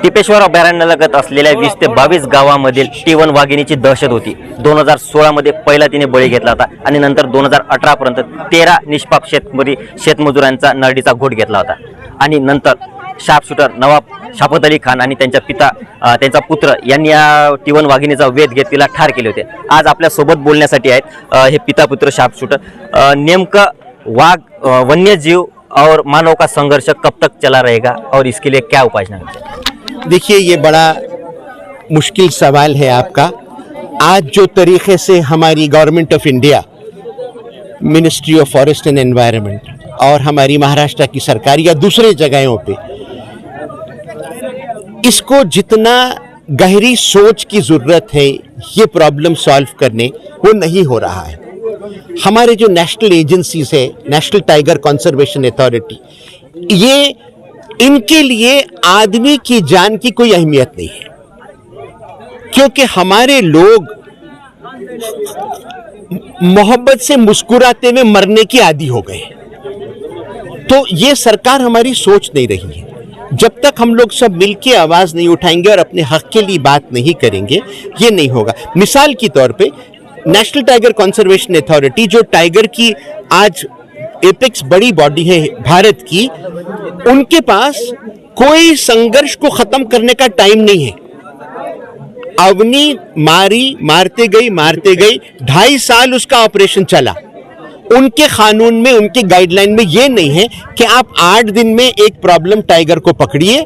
टिपेश्वर अभयारण्यालगत असलेल्या 20 ते 22 गावांमधील T1 वाघिणीची दहशत होती. 2016 मध्ये पहिला तिने बळी घेतला होता आणि नंतर 2018 पर्यंत 13 निष्पाप शेतमजुरांचा नरडीचा घोट घेतला होता. आणि नंतर शार्प शूटर नवाब शफकत अली खान आणि त्यांचा पुत्र यांनी या T1 वाघिणीचा वेध घेत तिला ठार केले होते. आज आपल्या सोबत बोलण्यासाठी आहेत हे पिता पुत्र शार्प शूटर. नेमकं वाघ वन्यजीव और मानव का संघर्ष कब तक चला रहेगा और इसके लिए क्या उपाय है? देखिए, ये बड़ा मुश्किल सवाल है आपका. आज जो तरीके से हमारी government of India, ministry of forest and environment और हमारी महाराष्ट्र की सरकार या दूसरे जगहों पे इसको जितना गहरी सोच की ज़रूरत है ये प्रॉब्लम सॉल्व करने, वो नहीं हो रहा है. हमारे जो नेशनल एजेंसीज है, नेशनल टाइगर कंजर्वेशन अथॉरिटी, ये इनके लिए आदमी की जान की कोई अहमियत नहीं है, क्योंकि हमारे लोग मोहब्बत से मुस्कुराते हुए मरने की आदी हो गए. तो ये सरकार हमारी सोच नहीं रही है. जब तक हम लोग सब मिलके आवाज नहीं उठाएंगे और अपने हक के लिए बात नहीं करेंगे, ये नहीं होगा. मिसाल के तौर पे नेशनल टाइगर कंजर्वेशन अथॉरिटी, जो टाइगर की आज एपेक्स बड़ी बॉडी है भारत की, उनके पास कोई संघर्ष को खत्म करने का टाइम नहीं है. अवनी मारते गई 2.5 साल उसका ऑपरेशन चला. उनके कानून में, उनके गाइडलाइन में ये नहीं है कि आप 8 दिन में एक प्रॉब्लम टाइगर को पकड़िए,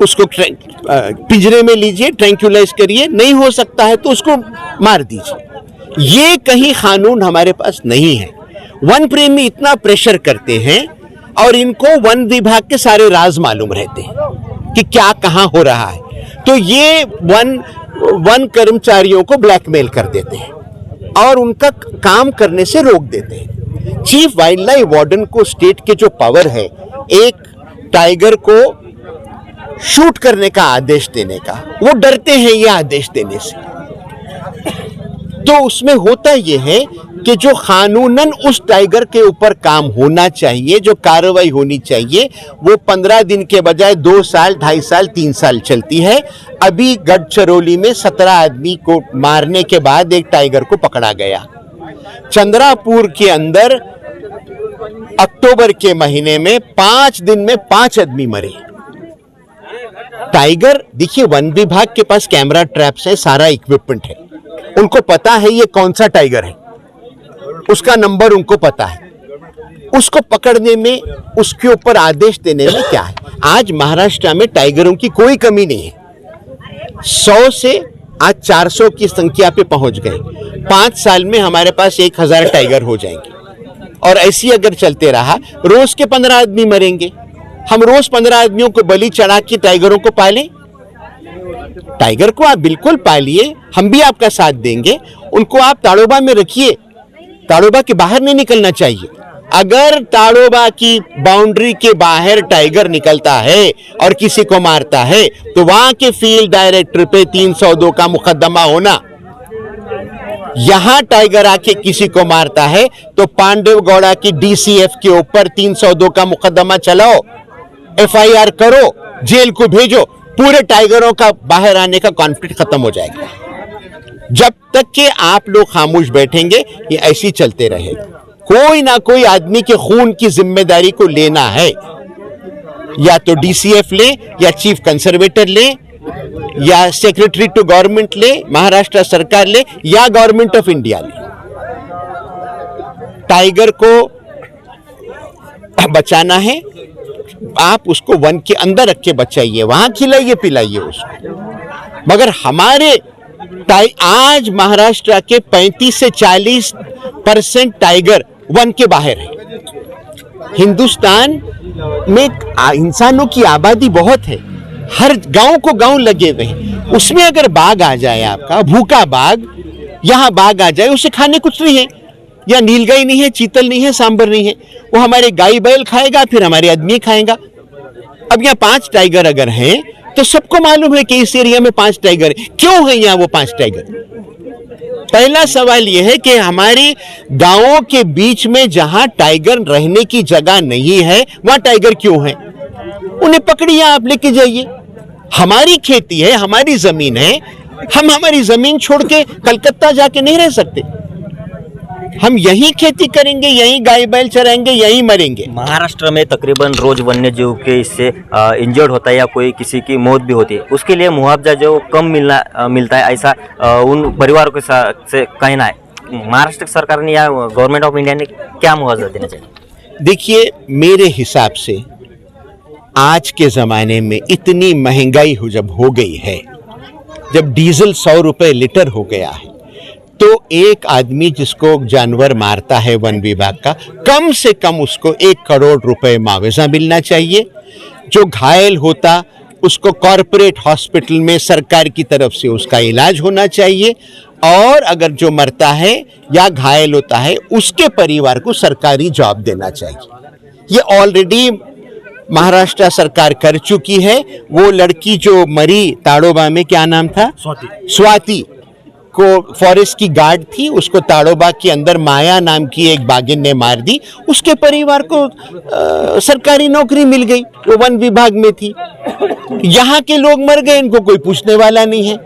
उसको पिंजरे में लीजिए, ट्रैंक्युलाइज करिए, नहीं हो सकता है तो उसको मार दीजिए. ये कहीं कानून हमारे पास नहीं है. वन प्रेमी इतना प्रेशर करते हैं और इनको वन विभाग के सारे राज मालूम रहते हैं कि क्या कहां हो रहा है. तो ये वन कर्मचारियों को ब्लैकमेल कर देते हैं और उनका काम करने से रोक देते हैं. चीफ वाइल्ड लाइफ वार्डन को स्टेट के जो पावर है एक टाइगर को शूट करने का आदेश देने का, वो डरते हैं ये आदेश देने से. तो उसमें होता यह है कि जो कानूनन उस टाइगर के ऊपर काम होना चाहिए, जो कार्रवाई होनी चाहिए, वो 15 दिन के बजाय 2 साल, 2.5 साल, 3 साल चलती है. अभी गढ़चिरौली में 17 आदमी को मारने के बाद एक टाइगर को पकड़ा गया. चंद्रापुर के अंदर अक्टूबर के महीने में 5 दिन में 5 आदमी मरे. टाइगर, देखिए, वन विभाग के पास कैमरा ट्रैप्स है, सारा इक्विपमेंट है, उनको पता है ये कौन सा टाइगर है, उसका नंबर उनको पता है. उसको पकड़ने में, उसके ऊपर आदेश देने में क्या है. आज महाराष्ट्र में टाइगरों की कोई कमी नहीं है. 100 से आज 400 की संख्या पे पहुंच गए. 5 साल में हमारे पास 1000 टाइगर हो जाएंगे. और ऐसी अगर चलते रहा, रोज के 15 आदमी मरेंगे. हम रोज 15 आदमियों को बलि चढ़ा के टाइगरों को पालें? टाइगर को आप बिल्कुल पालिए, हम भी आपका साथ देंगे. उनको आप ताड़ोबा में रखिए, ताड़ोबा के बाहर नहीं निकलना चाहिए. अगर ताड़ोबा की बाउंड्री के बाहर टाइगर निकलता है और किसी को मारता है तो वहां के फील्ड डायरेक्टर पे 302 का मुकदमा होना. यहां टाइगर आके किसी को मारता है तो पांडवगौड़ा की DCF के ऊपर 302 का मुकदमा चलाओ, FIR करो, जेल को भेजो. पूरे टाइगरों का बाहर आने का कॉन्फ्लिक्ट खत्म हो जाएगा. जब तक कि आप लोग खामोश बैठेंगे ये ऐसी चलते रहेगा. कोई ना कोई आदमी के खून की जिम्मेदारी को लेना है. या तो DCF ले, या चीफ कंजर्वेटर ले, या सेक्रेटरी टू गवर्नमेंट ले, महाराष्ट्र सरकार ले, या गवर्नमेंट ऑफ इंडिया ले. टाइगर को बचाना है, आप उसको वन के अंदर रख के बचाइए, वहां खिलाइए पिलाइए उसको. मगर हमारे आज महाराष्ट्र के 35 से 40% टाइगर वन के बाहर है. हिंदुस्तान में इंसानों की आबादी बहुत है, हर गांव को गांव लगे हुए हैं. उसमें अगर बाघ आ जाए, आपका भूखा बाघ, यहां बाघ आ जाए, उसे खाने कुछ नहीं है. या नीलगाय नहीं है, चीतल नहीं है, सांबर नहीं है, वो हमारे गाय बैल खाएगा, फिर हमारे आदमी खाएगा. अब यहाँ 5 टाइगर अगर हैं तो सबको मालूम है कि इस एरिया में 5 टाइगर है. क्यों है यहाँ वो 5 टाइगर? पहला सवाल यह है कि हमारे गांवों के बीच में जहां टाइगर रहने की जगह नहीं है, वहां टाइगर क्यों है? उन्हें पकड़िए, आप लेके जाइए. हमारी खेती है, हमारी जमीन है, हम हमारी जमीन छोड़ के कलकत्ता जाके नहीं रह सकते। हम यही खेती करेंगे, यही गाय बैल चराएंगे, यही मरेंगे। महाराष्ट्र में तकरीबन रोज वन्य जीव के इससे इंजर्ड होता है या कोई किसी की मौत भी होती है, उसके लिए मुआवजा जो कम मिलता है, ऐसा उन परिवारों के से कहना है। महाराष्ट्र सरकार ने या गवर्नमेंट ऑफ इंडिया ने क्या मुआवजा देना चाहिए? देखिए, मेरे हिसाब से आज के ज़माने में इतनी महंगाई जब हो गई है, जब डीजल 100 रुपए लीटर हो गया है, तो एक आदमी जिसको जानवर मारता है वन विभाग का, कम से कम उसको 1 करोड़ रुपए मुआवजा मिलना चाहिए। जो घायल होता उसको कॉरपोरेट हॉस्पिटल में सरकार की तरफ से उसका इलाज होना चाहिए, और अगर जो मरता है या घायल होता है उसके परिवार को सरकारी जॉब देना चाहिए। ये ऑलरेडी महाराष्ट्र सरकार कर चुकी है। वो लड़की जो मरी ताड़ोबा में, क्या नाम था? स्वाति को, फॉरेस्ट की गार्ड थी, उसको ताड़ोबा के अंदर माया नाम की एक बागिन ने मार दी। उसके परिवार को सरकारी नौकरी मिल गई, वो वन विभाग में थी। यहाँ के लोग मर गए, इनको कोई पूछने वाला नहीं है।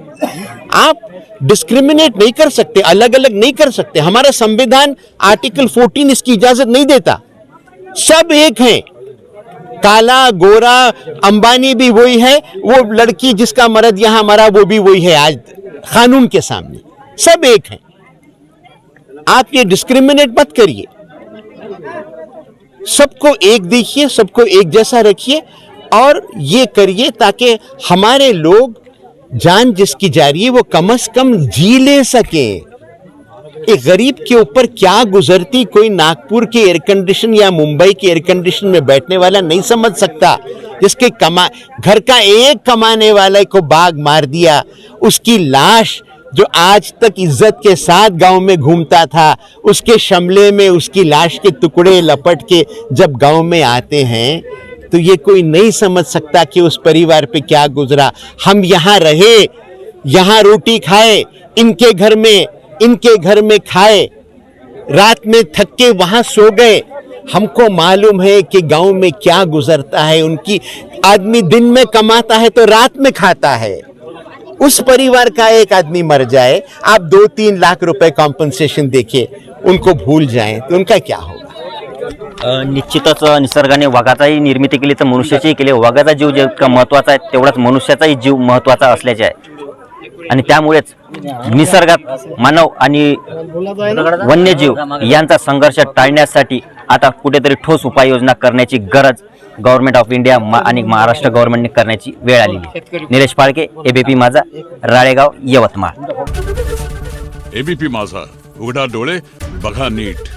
आप डिस्क्रिमिनेट नहीं कर सकते, अलग अलग नहीं कर सकते। हमारा संविधान आर्टिकल 14 इसकी इजाजत नहीं देता। सब एक हैं, काला गोरा, अंबानी भी वही है, वो लड़की जिसका मर्द यहां मरा वो भी वही है। आज कानून के सामने सब एक हैं। आप ये डिस्क्रिमिनेट मत करिए, सबको एक देखिए, सबको एक जैसा रखिए, और ये करिए ताकि हमारे लोग जान जिसकी जा रही है वो कम से कम जी ले सके। एक गरीब के ऊपर क्या गुजरती कोई नागपुर के एयर कंडीशन या मुंबई के एयर कंडीशन में बैठने वाला नहीं समझ सकता। जिसके घर का एक कमाने वाले को बाघ मार दिया, उसकी लाश जो आज तक इज्जत के साथ गांव में घूमता था, उसके शमले में उसकी लाश के टुकड़े लपट के जब गांव में आते हैं, तो ये कोई नहीं समझ सकता कि उस परिवार पे क्या गुजरा। हम यहाँ रहे, यहाँ रोटी खाए, इनके घर में खाए, रात में थक के वहां सो गए। हमको मालूम है कि गांव में क्या गुजरता है। उनकी आदमी दिन में कमाता है तो रात में खाता है। उस परिवार का एक आदमी मर जाए, आप 2-3 लाख रुपए कॉम्पन्सेशन देके उनको भूल जाएं, तो उनका क्या होगा? निश्चितच निसर्गाने वाघाचाही निर्मिती केली तर मनुष्याचीही केली। वाघाचा जीव जितका महत्त्वाचा आहे तेवढाच मनुष्याचाही जीव महत्त्वाचा असल्याचे आहे, आणि त्यामुळेच निसर्गात मानव आणि वन्यजीव यांचा संघर्ष टाळण्यासाठी आता कुठेतरी ठोस उपाययोजना करण्याची गरज गव्हर्नमेंट ऑफ इंडिया आणि महाराष्ट्र गव्हर्नमेंटने करण्याची वेळ आलेली आहे। निलेश फाळके, एबीपी माझा, राळेगाव, यवतमाळ। एबीपी माझा, उघडा डोळे बघा नीट।